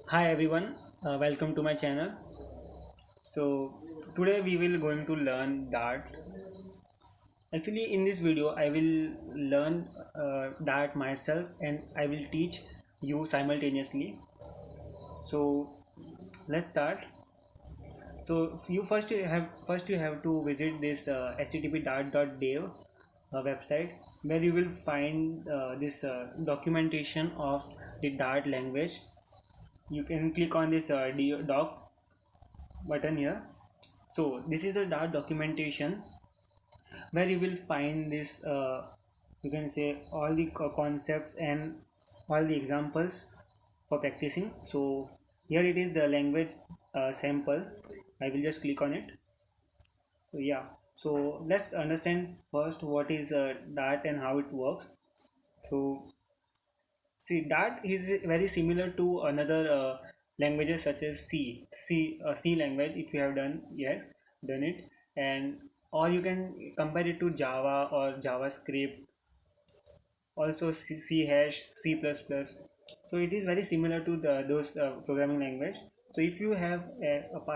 Hi everyone, welcome to my channel. So today we will going to learn Dart. Actually, in this video, I will learn Dart myself and I will teach you simultaneously. So let's start. So you have to visit this http://dart.dev website where you will find this documentation of the Dart language. You can click on this doc button here. So this is the Dart documentation where you will find this you can say all the concepts and all the examples for practicing. So here it is, the language sample. I will just click on it. So yeah, so let's understand first what is Dart and how it works. So see, Dart is very similar to another languages such as C language, if you have done it, and or you can compare it to Java or JavaScript, also C hash, C plus plus. So it is very similar to those programming language. So if you have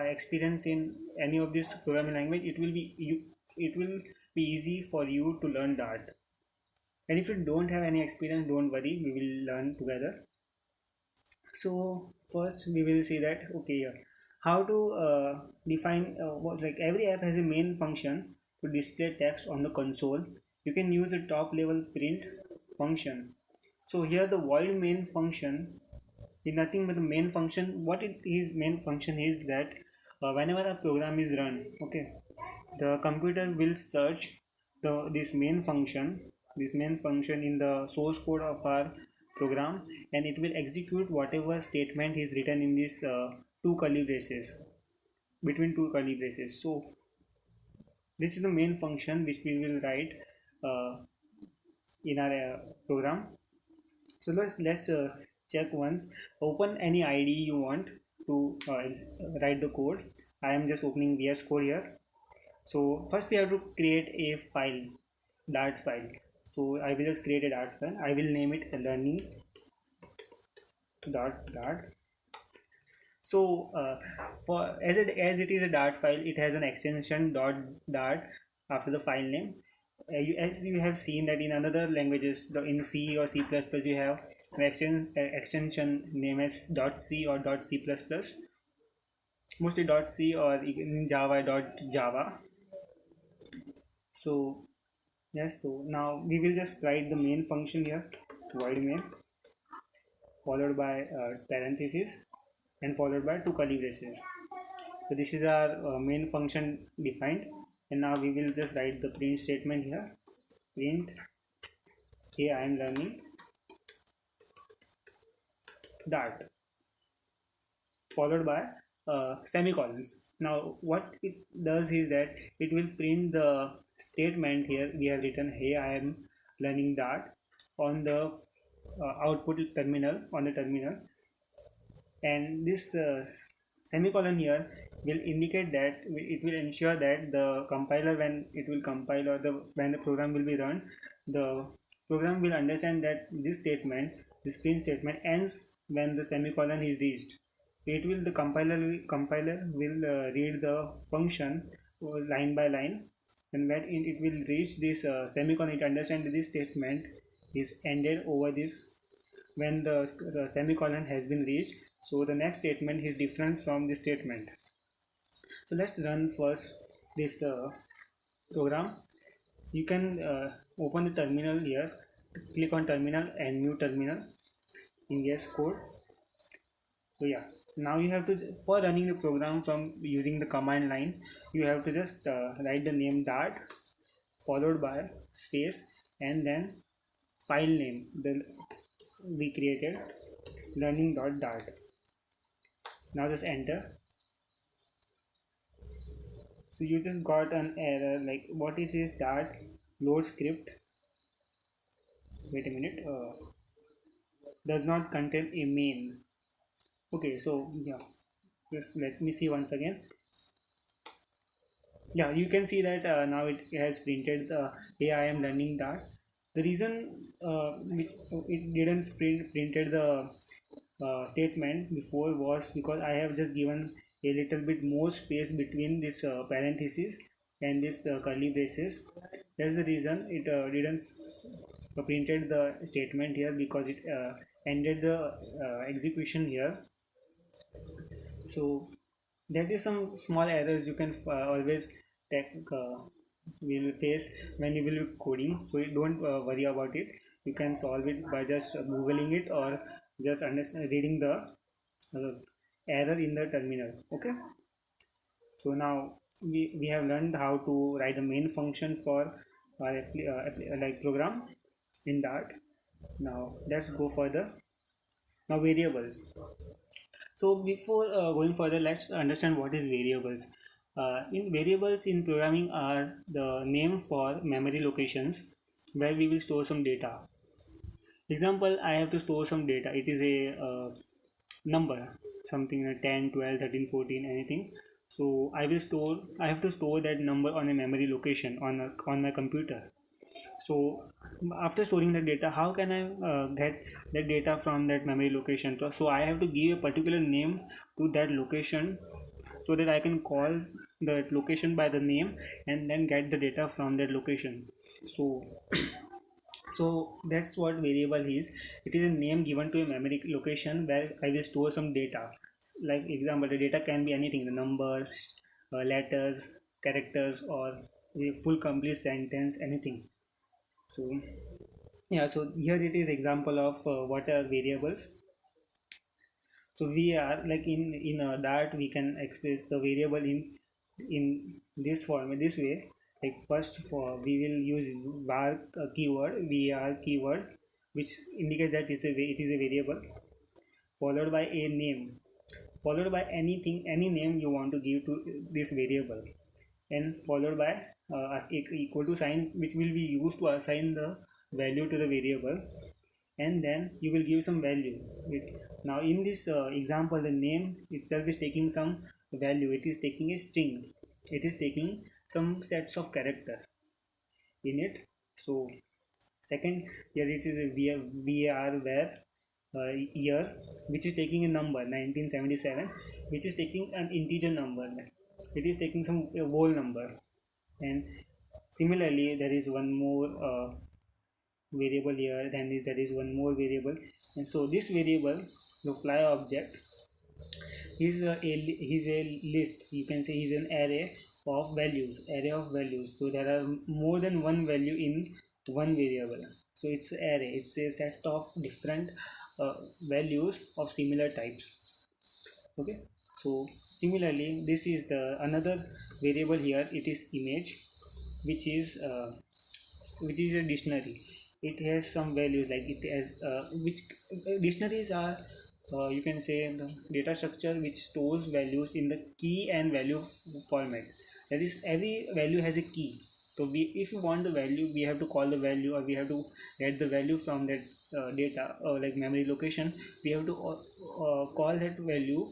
experience in any of this programming language, it will be easy for you to learn Dart. And if you don't have any experience, don't worry, we will learn together. So first we will see that, okay, how to define what, like every app has a main function to display text on the console. You can use the top level print function. So here the void main function is nothing but the main function. What it is, main function is that whenever a program is run, okay, the computer will search this main function in the source code of our program, and it will execute whatever statement is written in this two curly braces, between two curly braces. So this is the main function which we will write uh, in our program. So let's check once. Open any id you want to write the code. I am just opening VS Code here. So first we have to create a file, Dart file. So I will just create a Dart file. I will name it learning dot Dart. So for as it is a Dart file, it has an extension dot Dart after the file name. As you have seen that in another languages, in C or C++, you have an extension name as dot C or dot C++, mostly dot C, or in Java dot Java. So yes, so now we will just write the main function here, void main, followed by parenthesis, and followed by two curly braces. So this is our main function defined, and now we will just write the print statement here. Print hey, I am learning Dart, followed by semicolons. Now what it does is that it will print the statement. Here we have written hey, I am learning Dart on the output terminal, on the terminal, and this semicolon here will indicate that it will ensure that the compiler, when it will compile, or the when the program will be run, the program will understand that this print statement ends when the semicolon is reached. So it will, the compiler will read the function line by line, and when it will reach this semicolon, it understands that this statement is ended over this when the semicolon has been reached. So the next statement is different from this statement. So let's run first this program. You can open the terminal here, click on terminal and new terminal in VS Code. So yeah, now you have to, for running the program from using the command line, you have to just write the name Dart, followed by space, and then file name the we created, learning.dart. Now just enter. So you just got an error, like what it is, that load script, wait a minute, does not contain a main. Okay, so yeah, just let me see once again. Yeah, you can see that now it has printed the AI am learning Dart. The reason which it didn't printed the statement before was because I have just given a little bit more space between this parenthesis and this curly braces. That's the reason it didn't printed the statement here, because it ended the execution here. So that is some small errors you can always take, will face when you will be coding. So you don't worry about it. You can solve it by just googling it, or just reading the error in the terminal. Okay, so now we have learned how to write the main function for our like program in Dart. Now let's go further. Now variables. So before going further, let's understand what is variables. In variables in programming are the name for memory locations where we will store some data. Example, I have to store some data. It is a number, something like 10, 12, 13, 14, anything. So I have to store that number on a memory location on my computer. So after storing the data, how can I get that data from that memory location? So I have to give a particular name to that location, so that I can call that location by the name and then get the data from that location. So so that's what variable is. It is a name given to a memory location where I will store some data. Like example, the data can be anything, the numbers, letters, characters, or a full complete sentence, anything. So yeah, so here it is example of what are variables. So we are like in that we can express the variable in this form, in this way. Like first, for we will use var keyword, var keyword, which indicates that it is a variable, followed by a name, followed by anything, any name you want to give to this variable, and followed by equal to sign, which will be used to assign the value to the variable, and then you will give some value. Now in this example, the name itself is taking some value. It is taking a string. It is taking some sets of character in it. So second, here it is a var where year, which is taking a number 1977, which is taking an integer number. It is taking some a whole number. And similarly, there is one more variable here, then there is one more variable. And so this variable, the fly object, is a list, you can say. Is an array of values. So there are more than one value in one variable. So it's array, it's a set of different values of similar types. Okay, so similarly, this is the another variable here. It is image, which is a dictionary. It has some values, like it has which dictionaries are, you can say, the data structure which stores values in the key and value format. That is, every value has a key. So if you want the value, we have to call the value, or we have to get the value from that data, or like memory location. We have to call that value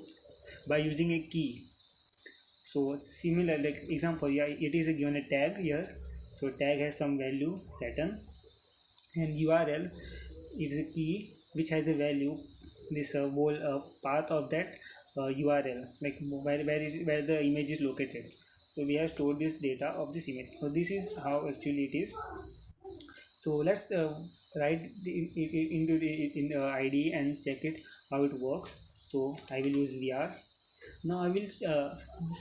by using a key. So similar, like example, yeah, it is a given a tag here. So tag has some value, Saturn, and URL is a key which has a value, this whole path of that URL, like where the image is located. So we have stored this data of this image. So this is how actually it is. So let's write into the in IDE and check it how it works. So I will use VR. Now I will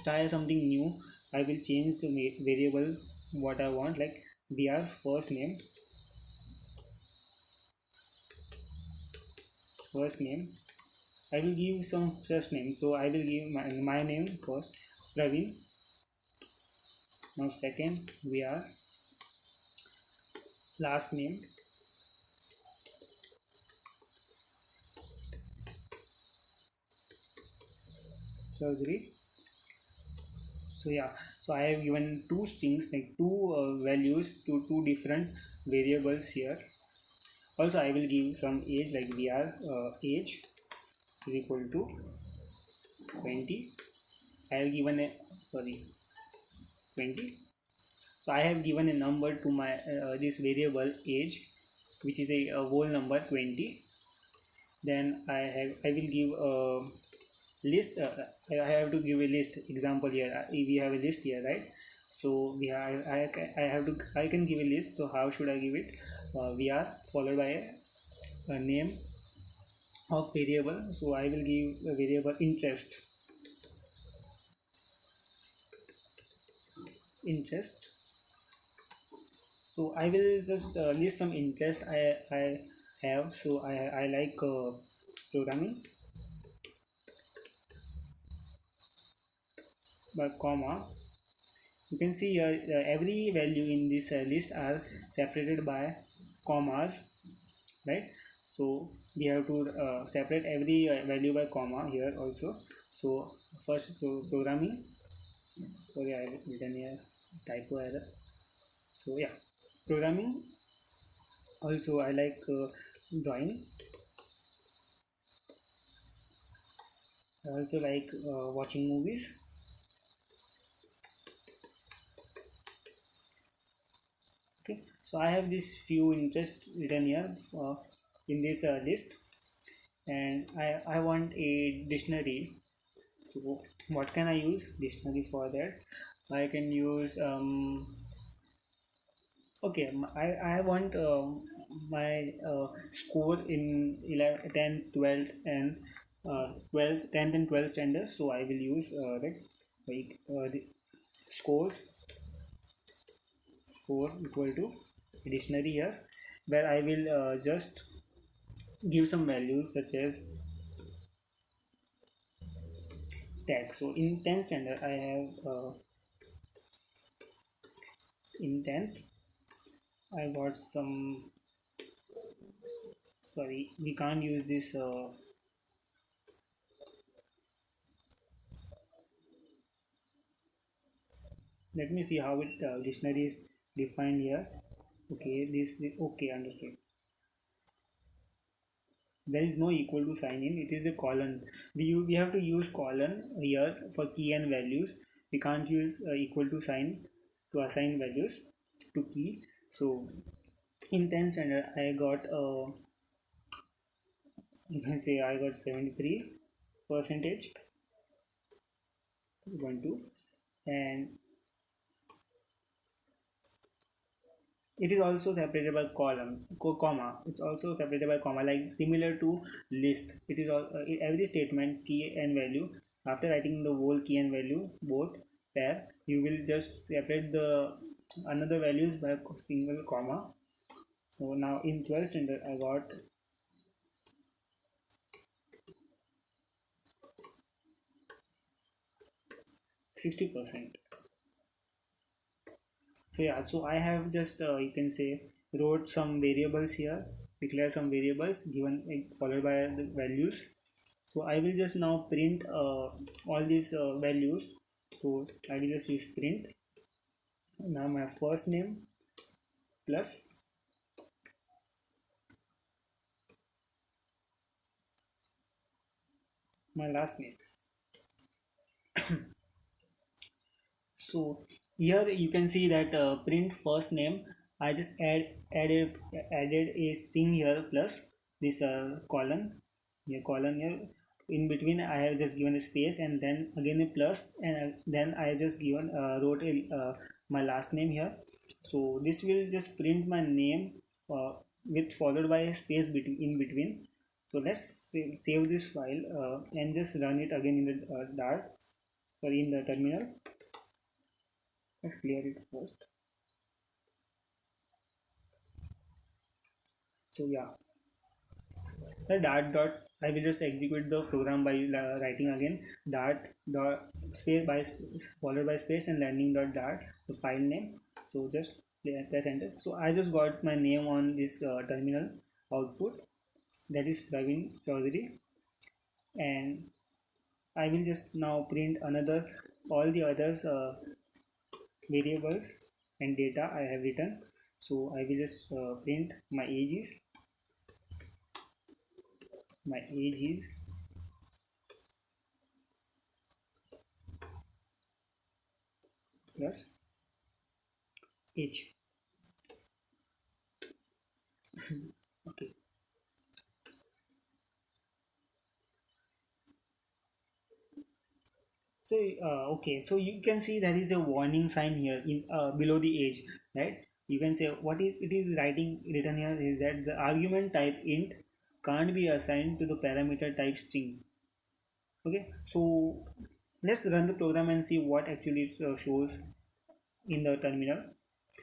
try something new. I will change the variable what I want, like VR first name. I will give some first name. So I will give my name first, Praveen. Now second, VR. Last name, Chaudhary. So yeah, so I have given two strings, like two values to two different variables here. Also I will give some age, like VR age is equal to 20. I have given a 20. So I have given a number to my this variable age, which is a whole number 20. then I will give a list. I have to give a list example here. We have a list here, right? So we have, I have to, I can give a list. So how should I give it? We are followed by a name of variable. So I will give a variable interest. So I will just list some interest I have. So I like programming by comma. You can see here every value in this list are separated by commas, right? So we have to separate every value by comma here also. So first programming, sorry I have written here typo error. So yeah, programming. Also I like drawing. I also like watching movies. Okay, so I have these few interests written here in this list, and I want a dictionary. So what can I use dictionary for that? I can use okay, I want my score in 11, 10th, 12th and 12th, 10th and 12th standards. So I will use that, like the scores, score equal to dictionary here, where I will just give some values such as tag. So in 10th standard I have in 10th I got some, sorry we can't use this let me see how it dictionary is defined here. Okay, this okay, understood. There is no equal to sign in, it is a colon. We have to use colon here for key and values. We can't use equal to sign to assign values to key. So in 10th standard I got you can say I got 73 percentage 12, and it is also separated by column comma. It's also separated by comma, like similar to list. It is all every statement key and value, after writing the whole key and value both pair, you will just separate the another values by single comma. So now in 12th standard I got 60%. So yeah, so I have just you can say wrote some variables here, declare some variables given followed by the values. So I will just now print all these values. So I will just use print. Now my first name plus my last name. So here you can see that print first name. I just added a string here plus this colon here, colon here. In between I have just given a space and then again a plus, and then I just given wrote a my last name here. So this will just print my name with followed by a space between in between. So let's save this file and just run it again in the dart, sorry, in the terminal. Let's clear it first. So yeah, the dart dot, I will just execute the program by writing again dart dot space by space, followed by space and landing dot dart, the file name. So just press enter. So I just got my name on this terminal output, that is Praveen Chaudhary, and I will just now print another all the others variables and data I have written. So I will just print my age is plus age. Okay, So okay, so you can see there is a warning sign here in below the age, right? You can say what is it is writing written here is that the argument type int can't be assigned to the parameter type string. Okay, so let's run the program and see what actually it shows in the terminal.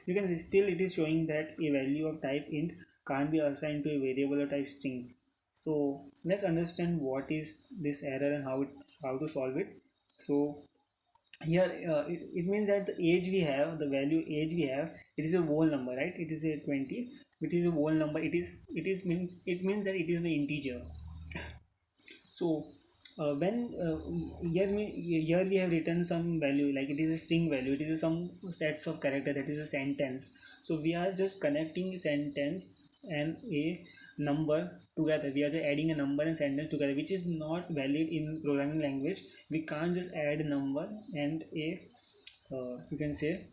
You can see still it is showing that a value of type int can't be assigned to a variable of type string. So let's understand what is this error and how to solve it. So here it means that the age we have, the value age we have, it is a whole number, right? It is a 20, which is a whole number. It means that it is the integer. So when here we have written some value, like it is a string value, it is some sets of character, that is a sentence. So we are just connecting sentence and a number together. We are just adding a number and sentence together, which is not valid in programming language. We can't just add a number and a you can say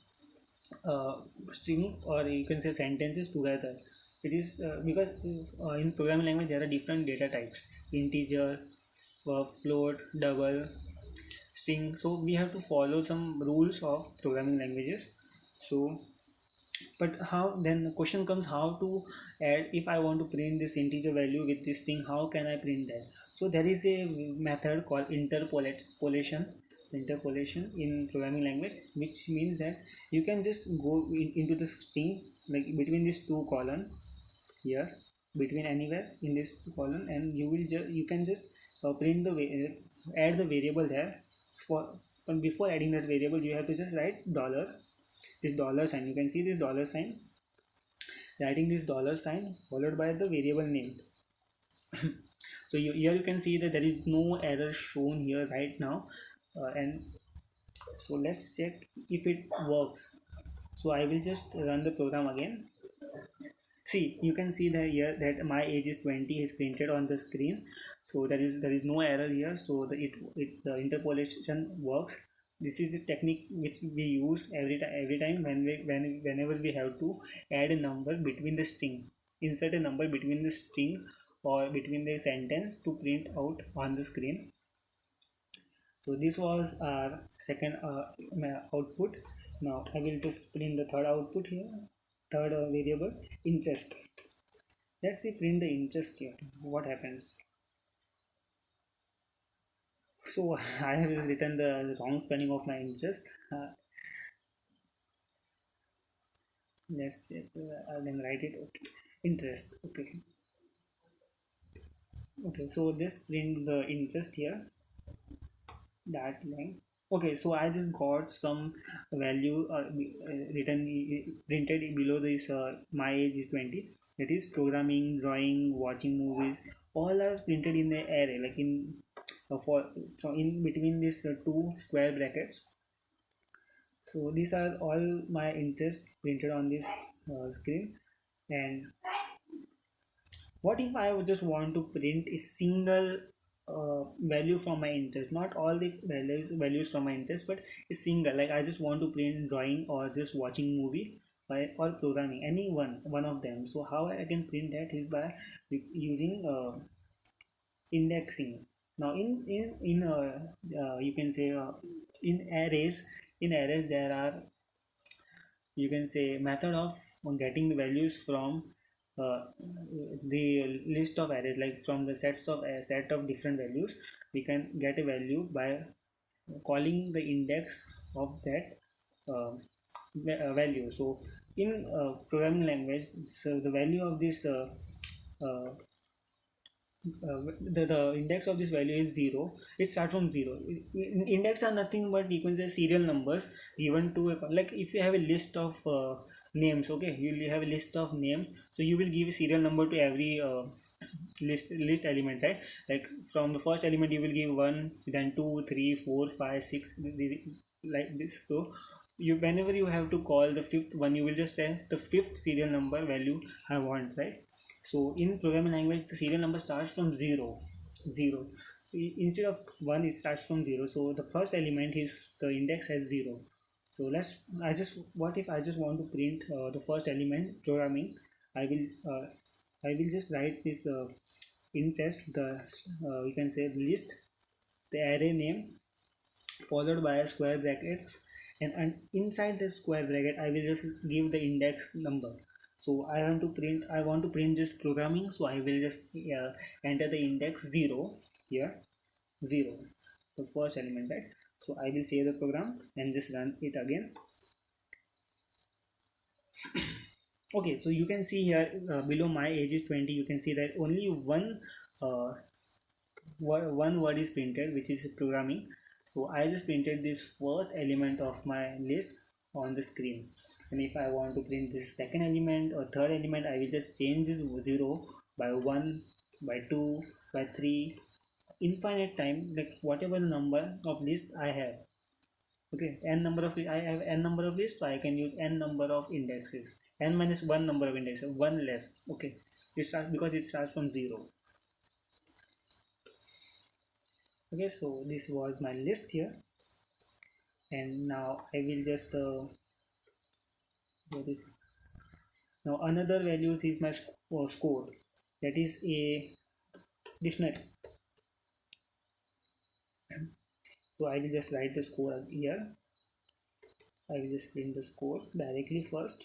uh, string, or you can say sentences together. It is because in programming language there are different data types: integer, float, double, string. So we have to follow some rules of programming languages. So but how, then the question comes, how to add, if I want to print this integer value with this string, how can I print that? So there is a method called interpolation in programming language, which means that you can just go into the string, like between these two column here, between anywhere in this column, and you can just print the add the variable there. For but before adding that variable, you have to just write dollar, this dollar sign. You can see this dollar sign, writing this dollar sign followed by the variable name. So here you can see that there is no error shown here right now. And so let's check if it works. So I will just run the program again. See, you can see that here that my age is 20 is printed on the screen. So there is no error here. So the interpolation works. This is the technique which we use every time whenever we have to add a number between the string, insert a number between the string or between the sentence to print out on the screen. So this was our second output. Now I will just print the third output here, third variable, interest. Let's see, print the interest here, what happens. So I have written the wrong spelling of my interest. Let's check, then write it. Okay, interest. Okay, so just print the interest here, that line. Okay, so I just got some value written printed below this my age is 20. That is programming, drawing, watching movies, all are printed in the array, like in for so in between these two square brackets. So these are all my interest printed on this screen. And what if I would just want to print a single value from my interest, not all the values from my interest, but a single, like I just want to print drawing or just watching movie, or programming, any one of them. So how I can print that is by using indexing. Now you can say in arrays there are, you can say, method of getting the values from uh, the list of arrays, like from the sets of a set of different values. We can get a value by calling the index of that uh, value. So in programming language, so the value of this uh, the index of this value is 0. It starts from 0. Index are nothing but, you can say, serial numbers given to a, like if you have a list of names. Okay, you will have a list of names, so you will give a serial number to every list element, right? Like from the first element you will give 1, then 2, 3, 4, 5, 6, like this. So you, whenever you have to call the fifth one, you will just say the fifth serial number value I want, right? So in programming language, the serial number starts from 0. Instead of 1, it starts from 0. So the first element is the index has 0. So what if I just want to print the first element programming? I will uh, I will just write this interest, the you can say list, the array name, followed by a square bracket, and inside the square bracket I will just give the index number. So I want to print this programming, so I will just enter the index 0 here, 0, the first element, right? So I will save the program and just run it again. Okay, so you can see here below my age is 20, you can see that only uh, one word is printed, which is programming. So I just printed this first element of my list on the screen, and if I want to print this second element or third element, I will just change this 0 by 1, by 2, by 3, infinite time, like whatever number of list I have. Okay, n number of I have n number of lists, so I can use n number of indexes, n minus 1 number of indexes, one less. Okay, it starts because it starts from 0. Okay, so this was my list here, and now I will just what is now another values is my score, that is a dictionary. So I will just write the score here. I will just print the score directly first.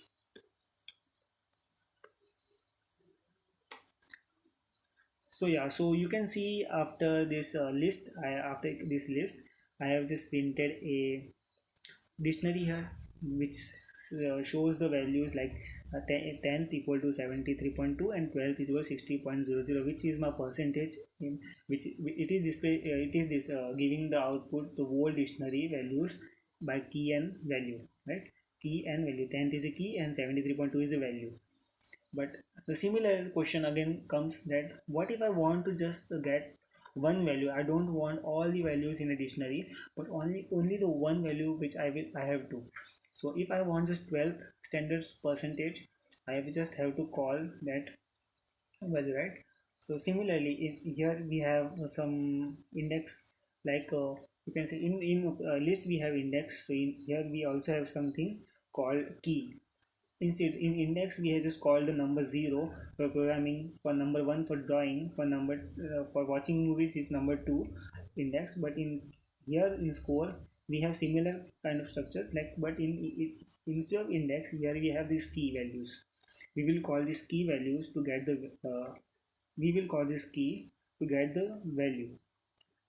So yeah, so you can see after this after this list I have just printed a dictionary here, which shows the values like 10th equal to 73.2 and 12th equal to 60.00, which is my percentage in which it is display it is this giving the output the whole dictionary values by key and value, right? Key and value, 10th is a key and 73.2 is a value. But the similar question again comes that what if I want to just get one value? I don't want all the values in a dictionary, but only the one value which I have to. So if I want just 12th standards percentage, I will just have to call that value, right? So similarly, here we have some index, like you can say in list we have index. So in here we also have something called key. Instead, in index we have just called the number 0 for programming, for number 1 for drawing, for number for watching movies is number 2 index. But in here in score we have similar kind of structure, like but instead of index here we have these key values. We will call these key values to get the we will call this key to get the value.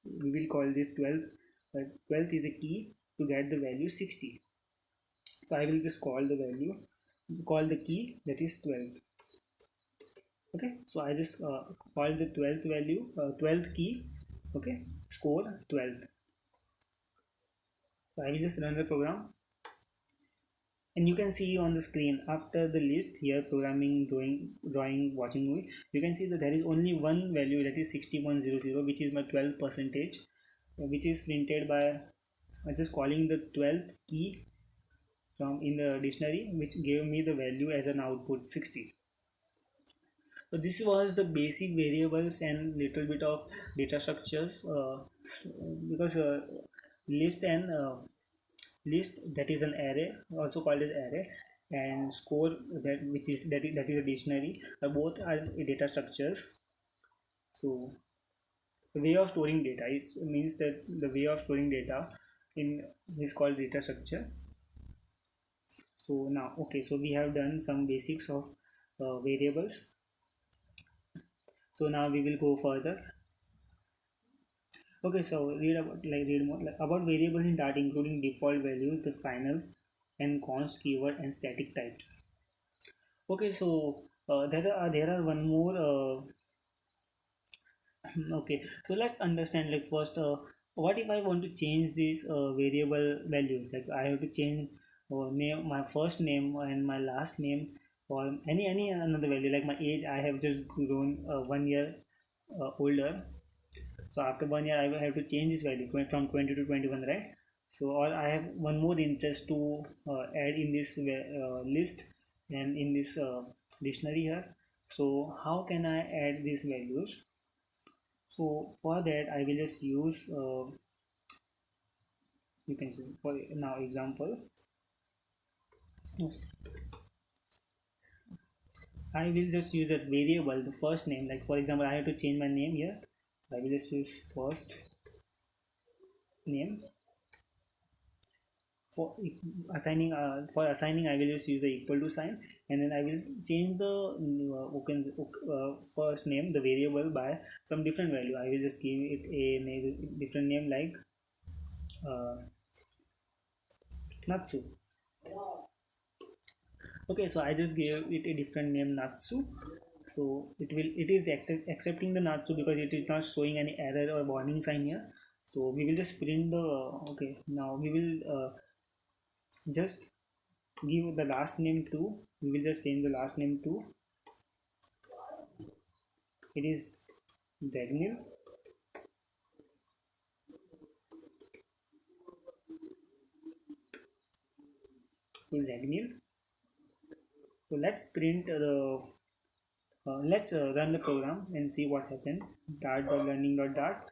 We will call this 12th. 12th is a key to get the value 60. So I will just call the key, that is 12th. Okay, so I just call the 12th value, 12th key. Okay, score 12th. So I will just run the program, and you can see on the screen after the list here programming, drawing, watching movie, you can see that there is only one value, that is 60.00, which is my 12 percentage, which is printed by just calling the 12th key from in the dictionary, which gave me the value as an output 60. So this was the basic variables and little bit of data structures, because list and list, that is an array, also called as array, and score, that is a dictionary, both are data structures. So the way of storing data, it means that the way of storing data in is called data structure. So now, okay, so we have done some basics of variables. So now we will go further. Okay, so read more like about variables in Dart, including default values, the final and const keyword and static types. Okay, so there are one more okay, so let's understand, like first what if I want to change these variable values, like I have to change name, my first name and my last name, or any another value, like my age. I have just grown 1 year older, so after 1 year I will have to change this value from 20 to 21, right? So, or I have one more interest to add in this list and in this dictionary here. So how can I add these values? So for that I will just use you can see for now example, I will just use a variable, the first name, like for example I have to change my name here, so I will just use first name. for assigning I will just use the equal to sign, and then I will change the first name, the variable, by some different value. I will just give it a different name like uh, Natsu. Okay, so I just gave it a different name, Natsu. So it is accepting the Natsu because it is not showing any error or warning sign here. So we will just print the okay, now we will just give the last name to, we will just change the last name to, it is Dagnil. To Dagnil. So let's print the let's run the program and see what happens. Dart.learning.dart.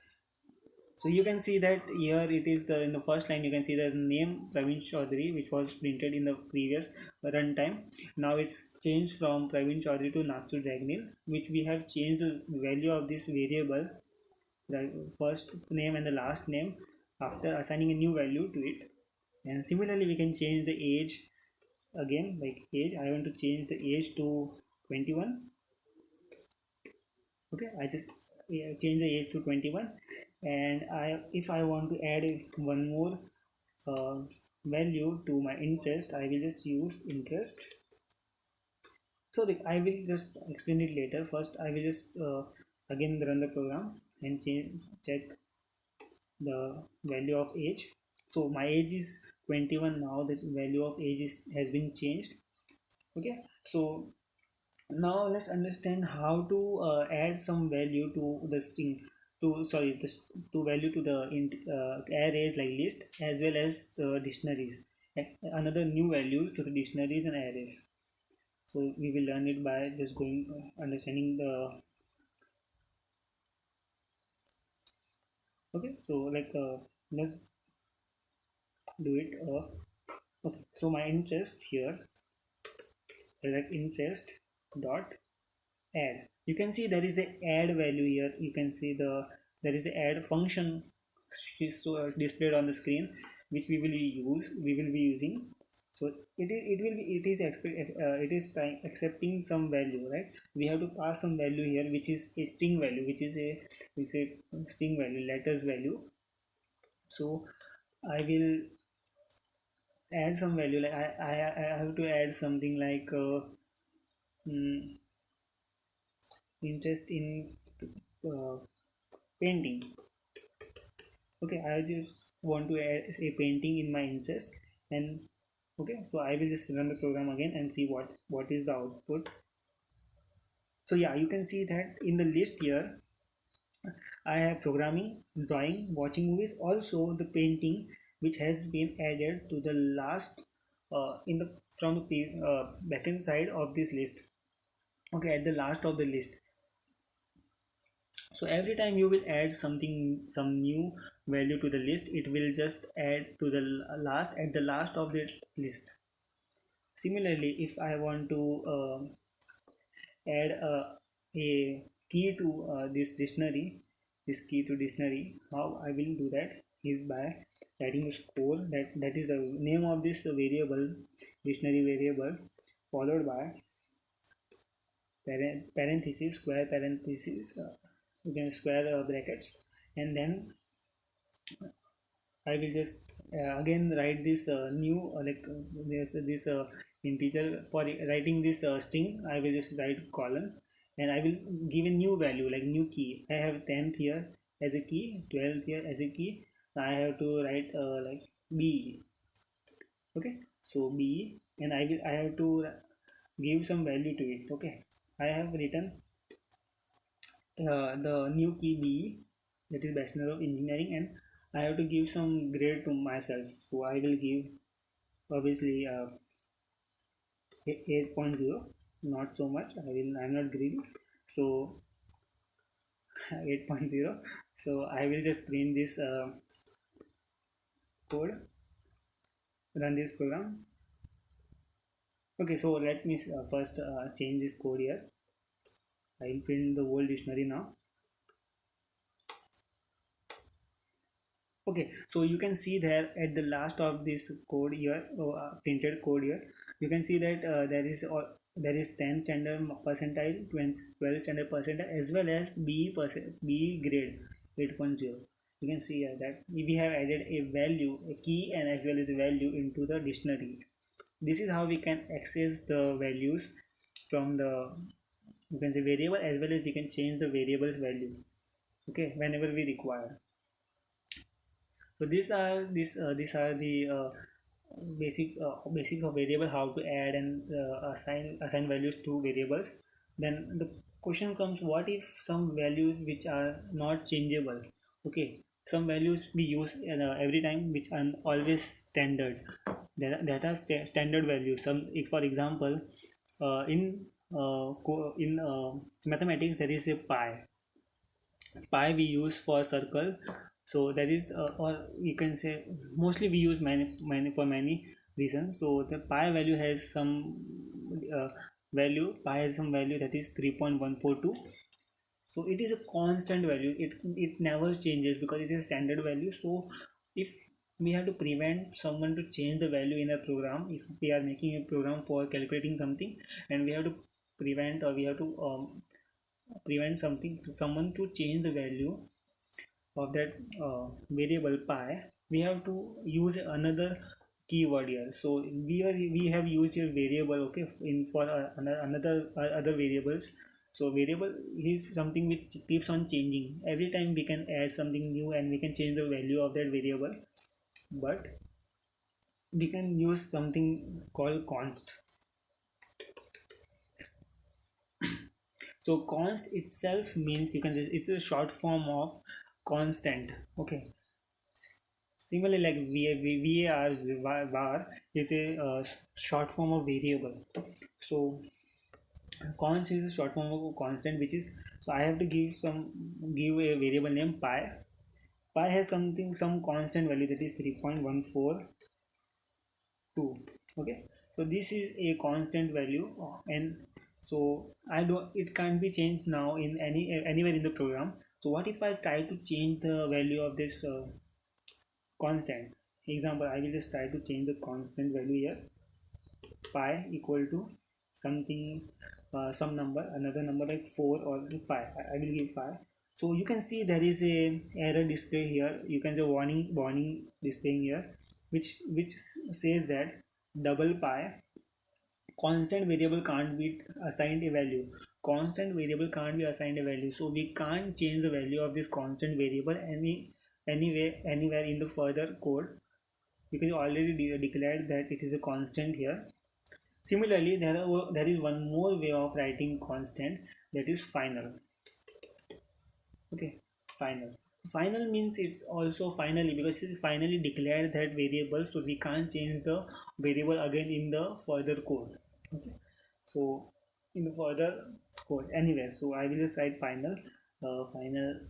So you can see that here it is in the first line you can see the name Praveen Chaudhary, which was printed in the previous runtime. Now it's changed from Praveen Chaudhary to Natsu Dagnil, which we have changed the value of this variable, the first name and the last name, after assigning a new value to it. And similarly we can change the age again, like age, I want to change the age to 21. Okay, I just change the age to 21. And if I want to add one more uh, value to my interest, I will just use interest. So I will just explain it later. First I will just again run the program and check the value of age. So my age is 21. Now the value of age has been changed. Okay, so now let's understand how to add some value to the string, to sorry this to value to the arrays like list as well as dictionaries, another new values to the dictionaries and arrays. So we will learn it by just going understanding the okay. So like let's do it okay. So my interest here, select interest dot add. You can see there is a add value here. You can see there is a add function so displayed on the screen, which we will be using. So it is it is accepting some value, right? We have to pass some value here, which is a string value, which is a string value, letters value. So I will add some value, like I have to add something like mm, interest in uh, painting. Okay, I just want to add a painting in my interest. And okay, so I will just run the program again and see what is the output. So yeah, you can see that in the list here I have programming, drawing, watching movies, also the painting, which has been added to the last in the from the backend side of this list. Okay, at the last of the list. So every time you will add something, some new value to the list, it will just add to the last, at the last of the list. Similarly, if I want to add a key to this key to dictionary, how I will do that is by adding a score, that is the name of this variable, dictionary variable, followed by parenthesis, square parenthesis, again square brackets, and then I will just again write this new there's this integer. For writing this string, I will just write colon, and I will give a new value like new key. I have 10th here as a key, 12th here as a key. I have to write like B. Okay, so B, and I have to give some value to it. Okay, I have written the new key B, that is Bachelor of Engineering, and I have to give some grade to myself. So I will give obviously 8.0, not so much. I'm not greedy, so 8.0. So I will just print this code, run this program. Okay, so let me first change this code here. I will print the whole dictionary now. Okay, so you can see there at the last of this code here, printed code here, you can see that there is 10 standard percentile, 12 standard percentile, as well as B grade 8.0. You can see here that we have added a value, a key, and as well as a value into the dictionary. This is how we can access the values from the, you can say, variable, as well as we can change the variable's value, okay, whenever we require. So these are the basic of variable, how to add and assign values to variables. Then the question comes, what if some values which are not changeable? Okay, some values we use every time which are always standard, that are standard values. Some, if for example, in mathematics there is a pi we use for circle. So that is or you can say, mostly we use many for many reasons. So the pi value has some uh, pi has some value, that is 3.142. So it is a constant value, it never changes because it is a standard value. So if we have to prevent someone to change the value in a program, if we are making a program for calculating something, and we have to prevent, or we have to prevent someone to change the value of that variable pi, we have to use another keyword here. So we have used a variable, okay, in for another other variables. So variable is something which keeps on changing. Every time we can add something new and we can change the value of that variable, but we can use something called const. So const itself means, you can say, it's a short form of constant, okay. Similarly, like var is a short form of variable. So const is a short form of a constant, which is, so I have to give a variable name pi. Pi has some constant value, that is 3.142. Okay, so this is a constant value, and so I don't, it can't be changed now in anywhere in the program. So what if I try to change the value of this constant? Example, I will just try to change the constant value here, pi equal to something, some number, another number like 4 or 5. I will give 5. So you can see there is a error display here, you can say warning displaying here, which says that double pi constant variable can't be assigned a value. Constant variable can't be assigned a value, so we can't change the value of this constant variable anywhere in the further code, because you already declared that it is a constant here. Similarly, there is one more way of writing constant, that is final. Okay, final. Final means it's also finally, because it's finally declared that variable, so we can't change the variable again in the further code. Okay, so in the further code anywhere. So I will just write final, final,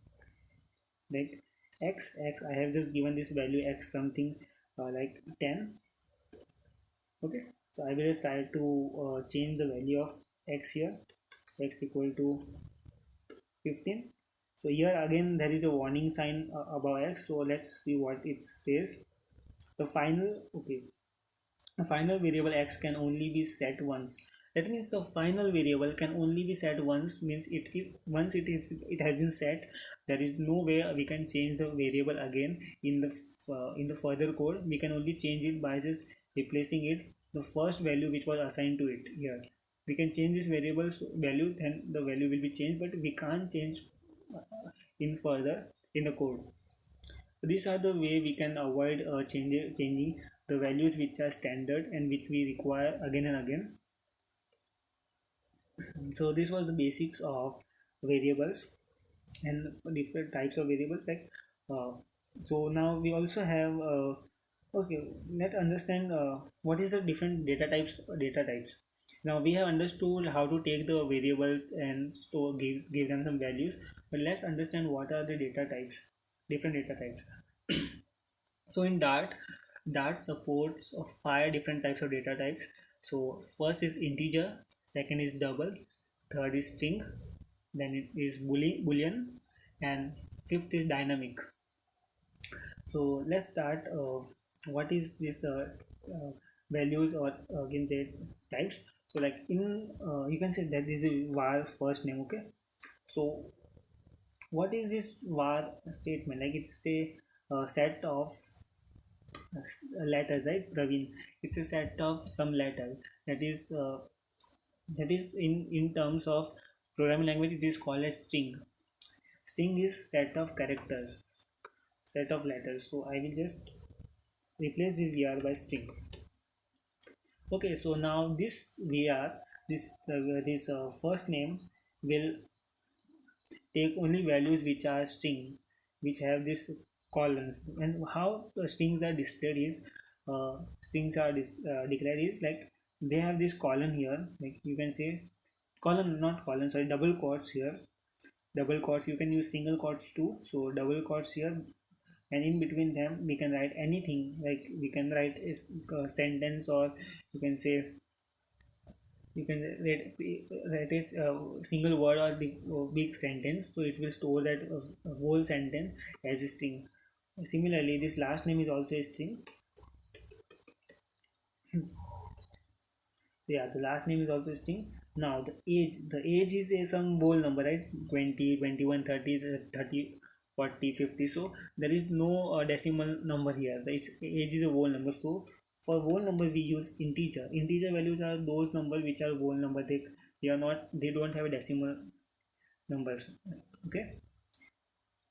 like x. I have just given this value x something, like 10. Okay, so I will just try to change the value of x here, x equal to 15. So here again there is a warning sign above x, so let's see what it says. The final, okay, the final variable x can only be set once. That means the final variable can only be set once, means once it has been set, there is no way we can change the variable again in the further code. We can only change it by just replacing it the first value which was assigned to it here. We can change this variable's value, then the value will be changed, but we can't change in further in the code. These are the way we can avoid changing the values which are standard and which we require again and again. So this was the basics of variables and different types of variables, like uh, so now we also have okay, let's understand what is the different data types. Now we have understood how to take the variables and give them some values, but let's understand what are the data types, different data types. So in Dart supports 5 different types of data types. So first is integer, second is double, third is string, then it is boolean, and fifth is dynamic. So let's start. What is this values, or can say types? So like in you can say that is a var first name. Okay, so what is this var statement? Like it's a set of letters, right, Praveen? It's a set of some letter that is in terms of programming language it is called as string. String is set of characters, set of letters. So I will just replace this var by string. Okay, so now this var, this first name will take only values which are string, which have this columns. And how the strings are displayed is strings are declared is like they have this column here, like you can say column, not column, sorry, double quotes here. Double quotes, you can use single quotes too, so double quotes here, and in between them we can write anything, like we can write is sentence, or you can say you can write a single word or big sentence, so it will store that whole sentence as a string. Similarly, this last name is also a string. So yeah, the last name is also a string. Now the age is a some whole number, right? 20, 21, 30, 30, 40, 50. So there is no decimal number here. The age is a whole number. So for whole number we use integer. Integer values are those numbers which are whole number. They are not, they don't have a decimal numbers. Okay,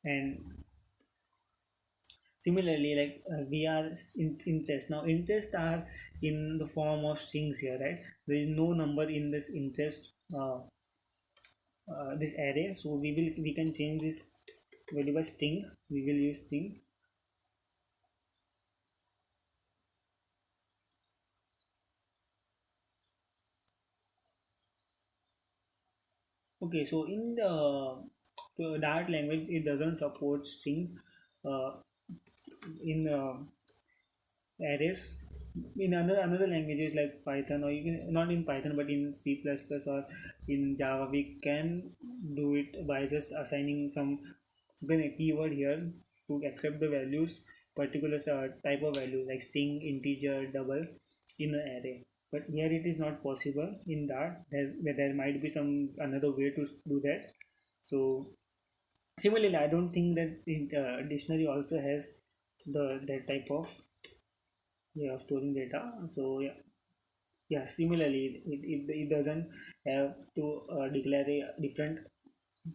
and similarly, like we are interest. Now interest are in the form of strings here, right? There is no number in this interest this array, so we can change this value by string. We will use string. Okay, so in the Dart language it doesn't support string uh, in arrays. In another languages like Python, or even not in Python but in C++ or in Java, we can do it by just assigning some, then a keyword here to accept the values, particular type of value like string, integer, double in an array. But here it is not possible in that. There might be some another way to do that. So similarly, I don't think that dictionary also has the that type of way of storing data. So yeah, yeah. Similarly, it doesn't have to declare a different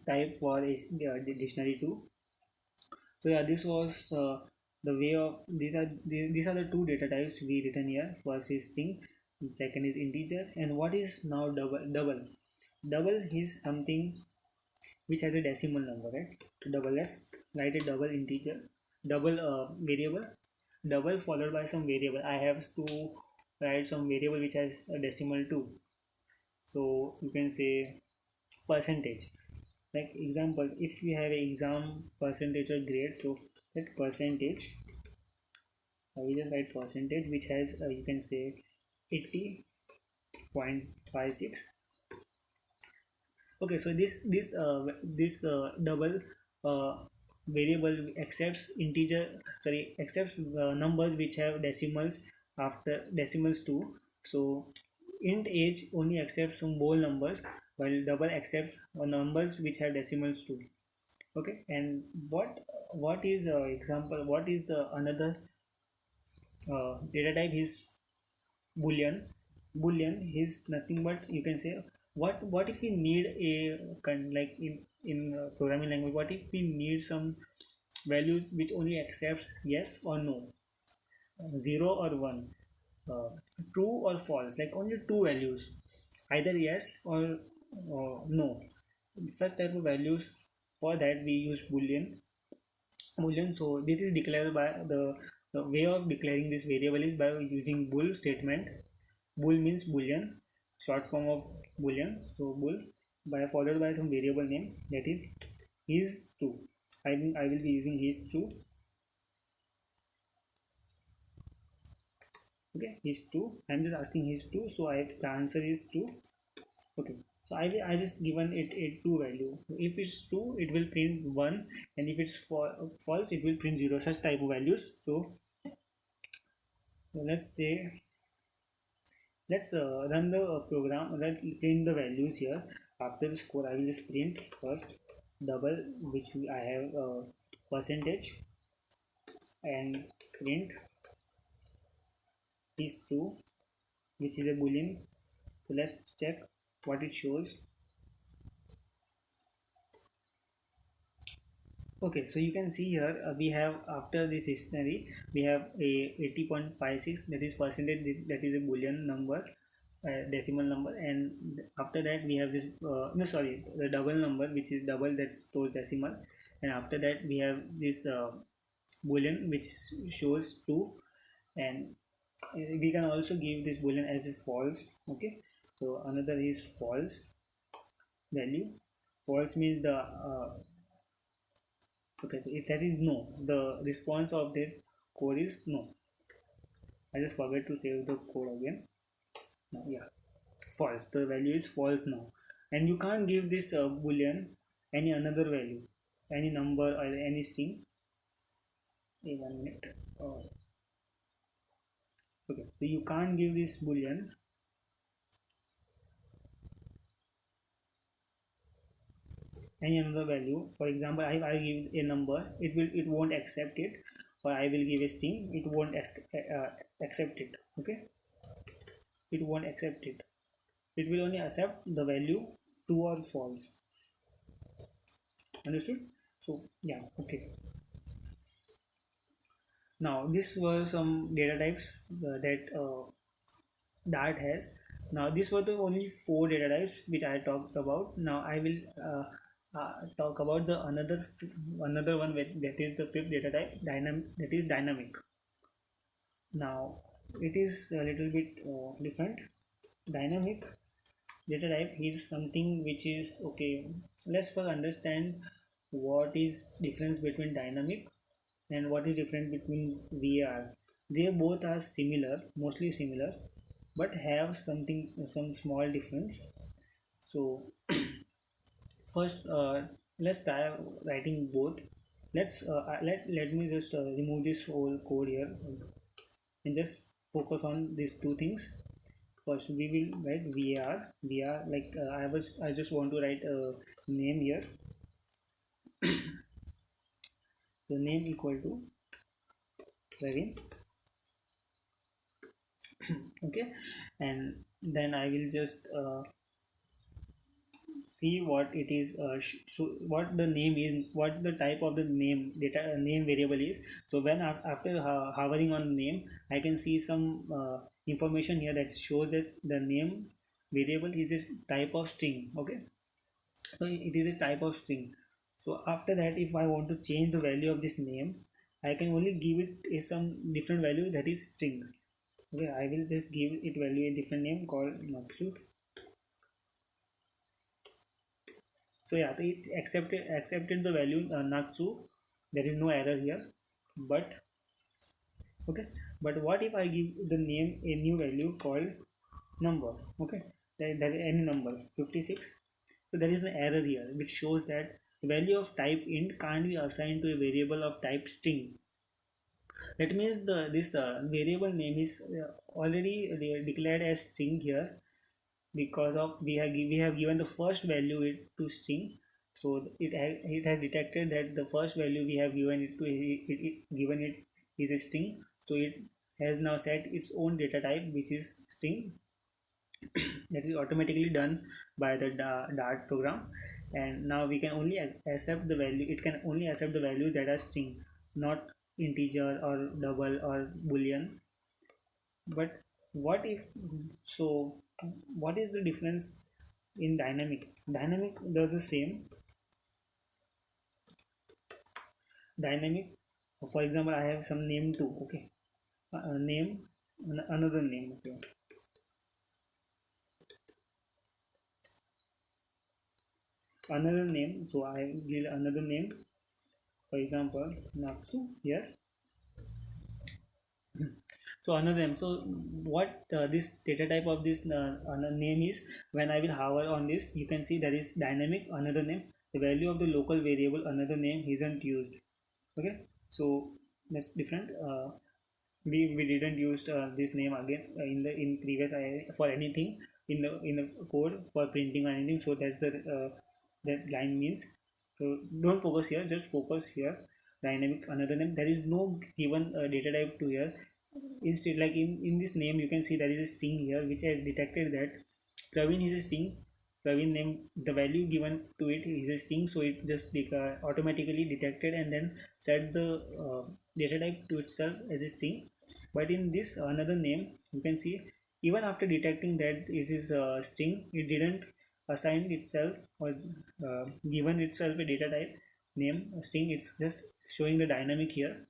type for a dictionary too. So yeah, this was the way of these are the two data types we written here. First is string, second is integer. And what is now double? Double is something which has a decimal number, right? Double, let's write a double integer, double variable, double followed by some variable. I have to write some variable which has a decimal too. So you can say percentage. Like example, if we have a exam percentage or grade, so that percentage, we just write percentage which has you can say 80.56. Okay, so this double uh, variable accepts integer, sorry, accepts numbers which have decimals after decimals too. So int age only accepts some whole numbers, while double accepts numbers which have decimals too. Okay, and what is example, what is the another data type is boolean. Boolean is nothing but, you can say, what if we need a like in programming language, what if we need some values which only accepts yes or no, 0 or 1, uh, true or false, like only two values, either yes or no. Such type of values, for that we use boolean. So this is declared by the way of declaring this variable is by using bool statement. Bool means boolean, short form of boolean. So bool by followed by some variable name, that is true. I will be using is true. Okay, is true. I'm just asking is true, so I the answer is true. Okay, So I just given it a two value. If it's true, it will print 1, and if it's false, it will print 0, such type of values. So let's say, let's run the program, let print the values here. After the score, I will just print first double, which I have percentage, and print is 2, which is a boolean. So let's check what it shows. Okay, so you can see here, we have, after this dictionary, we have a 80.56, that is percentage, that is a boolean number, decimal number, and after that we have this no, sorry, the double number, which is double, that stores decimal, and after that we have this boolean which shows 2, and we can also give this boolean as a false. Okay, so another is false value. False means the okay, so if that is no, the response of that code is no. I just forget to save the code again. No, yeah, false, the value is false now, and you can't give this boolean any another value, any number or any string. Hey, 1 minute. Okay, so you can't give this boolean any another value. For example, I give a number, it won't accept it, or I will give a string, it won't accept it. Okay, it won't accept it. It will only accept the value true or false. Understood? So yeah, okay. Now this were some data types that Dart has. Now these were the only 4 data types which I talked about. Now I will talk about the another one, that is the fifth data type, dynamic, that is dynamic. Now it is a little bit different. Dynamic data type is something which is, okay, let's first understand what is difference between dynamic and what is different between VAR. They both are similar, mostly similar, but have some small difference. So first, let's try writing both. Let me just remove this whole code here and just focus on these two things. First, we will write VAR, like I just want to write a name here. The name equal to Praveen. Okay, and then I will just see what it is, what the name is, what the type of the name data name variable is. So when after hovering on name, I can see some information here that shows that the name variable is a type of string. Okay, so it is a type of string. So after that, if I want to change the value of this name, I can only give it a some different value, that is string. Okay, I will just give it value a different name called Natsu. So yeah, it accepted the value Natsu. There is no error here. But okay, but what if I give the name a new value called number? Okay, there is any number 56. So there is an error here which shows that the value of type int can't be assigned to a variable of type string. That means this variable name is already declared as string here, because of we have given the first value it to string. So it has detected that the first value we have given it to given it is a string. So it has now set its own data type, which is string. That is automatically done by the Dart program, and now we can only accept the value, it can only accept the values that are string, not integer or double or boolean. But what if, so what is the difference in dynamic? Dynamic does the same. Dynamic, for example, I have some name too. Okay, name, another name. Okay, another name, so I give another name, for example Natsu here. So another name. So what this data type of this name is, when I will hover on this, you can see there is dynamic another name. The value of the local variable another name isn't used. Okay, so that's different. We didn't use this name again in previous for anything in the code for printing or anything. So that's the that line means. So don't focus here, just focus here. Dynamic another name, there is no given data type to here. Instead, like in this name, you can see there is a string here which has detected that Praveen is a string. Praveen name, the value given to it is a string, so it just automatically detected and then set the data type to itself as a string. But in this another name, you can see even after detecting that it is a string, it didn't assign itself or given itself a data type name a string. It's just showing the dynamic here.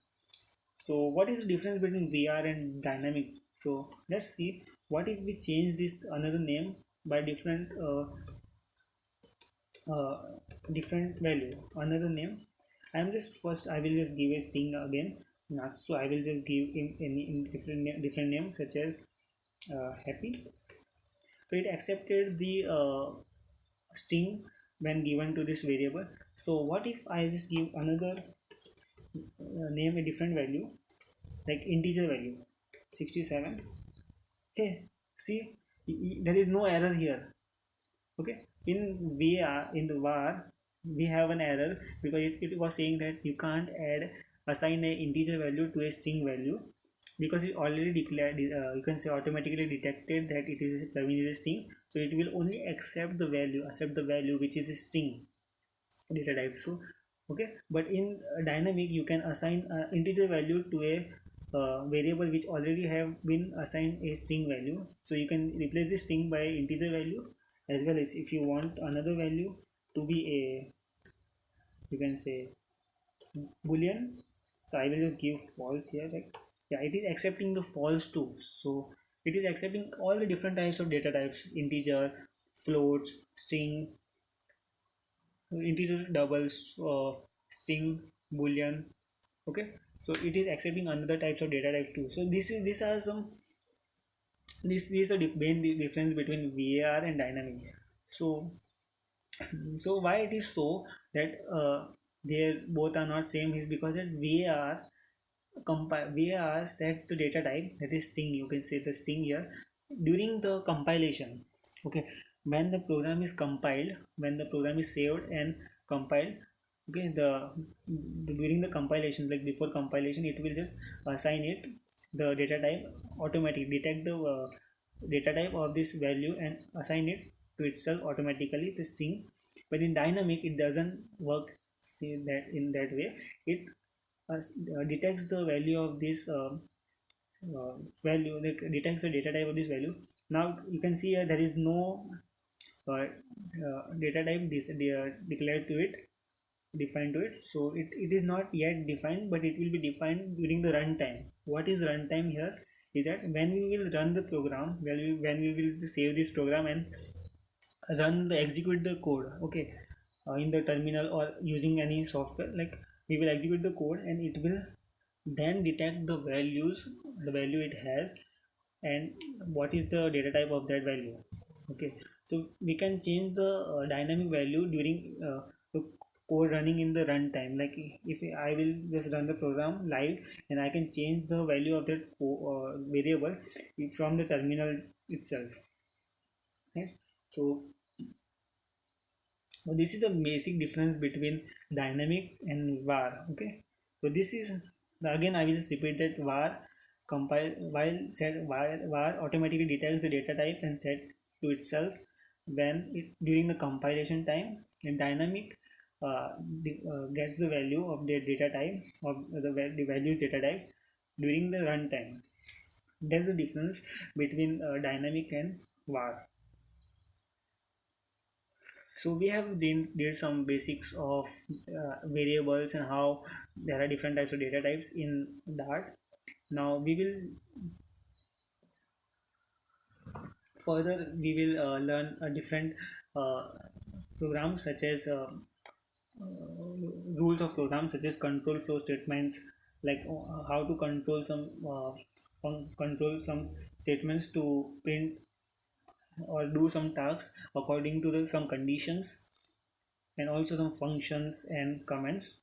So what is the difference between VR and dynamic? So let's see, what if we change this another name by uh, different value, another name. I'm just first I will just give a string again, not so I will just give him any different name such as happy. So it accepted the string when given to this variable. So what if I just give another name a different value, like integer value 67. Okay, see, there is no error here. Okay, in var, in the var, we have an error because it was saying that you can't assign a integer value to a string value because it already declared you can say automatically detected that it is Praveen is a string. So it will only accept the value which is a string data type. So okay, but in dynamic you can assign integer value to a variable which already have been assigned a string value. So you can replace the string by integer value, as well as if you want another value to be a, you can say, boolean. So I will just give false here, like, yeah, it is accepting the false too. So it is accepting all the different types of data types: integer, floats, string, integer, doubles, string, boolean. Okay, so it is accepting another types of data types too. So these are some, these are the main difference between var and dynamic. So why it is so that they both are not same is because that var var sets the data type, that is string, you can say the string here, during the compilation. Okay, when the program is compiled, when the program is saved and compiled. Okay, the during the compilation, like before compilation, it will just assign it the data type, automatically detect the data type of this value and assign it to itself automatically the string. But in dynamic it doesn't work, say that in that way. It detects the value of this value, like detects the data type of this value. Now you can see there is no data type declared to it, defined to it. So it is not yet defined, but it will be defined during the runtime. What is runtime here is that when we will run the program, when we will save this program and execute the code. Okay, in the terminal or using any software, like we will execute the code and it will then detect the values, the value it has, and what is the data type of that value. Okay, so we can change the dynamic value during the code running in the runtime. Like if I will just run the program live and I can change the value of that variable from the terminal itself. Right, so this is the basic difference between dynamic and var. Okay, so this is again I will just repeat that var compile while set var automatically detects the data type and set to itself when it during the compilation time, and dynamic gets the value of the data type of the values data type during the runtime. That's the difference between dynamic and var. So we have did some basics of variables and how there are different types of data types in Dart. Now we will we will learn a different uh, programs such as rules of programs such as control flow statements, like how to control some control some statements to print or do some tasks according to some conditions, and also some functions and comments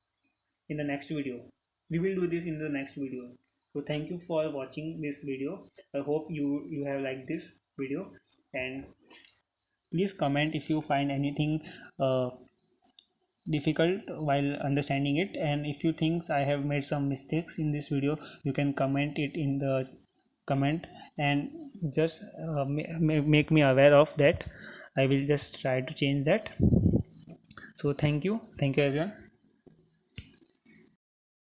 in the next video. We will do this in the next video. So thank you for watching this video. I hope you have liked this video, and please comment if you find anything difficult while understanding it, and if you think I have made some mistakes in this video, you can comment it in the comment, and just make me aware of that. I will just try to change that. So thank you everyone.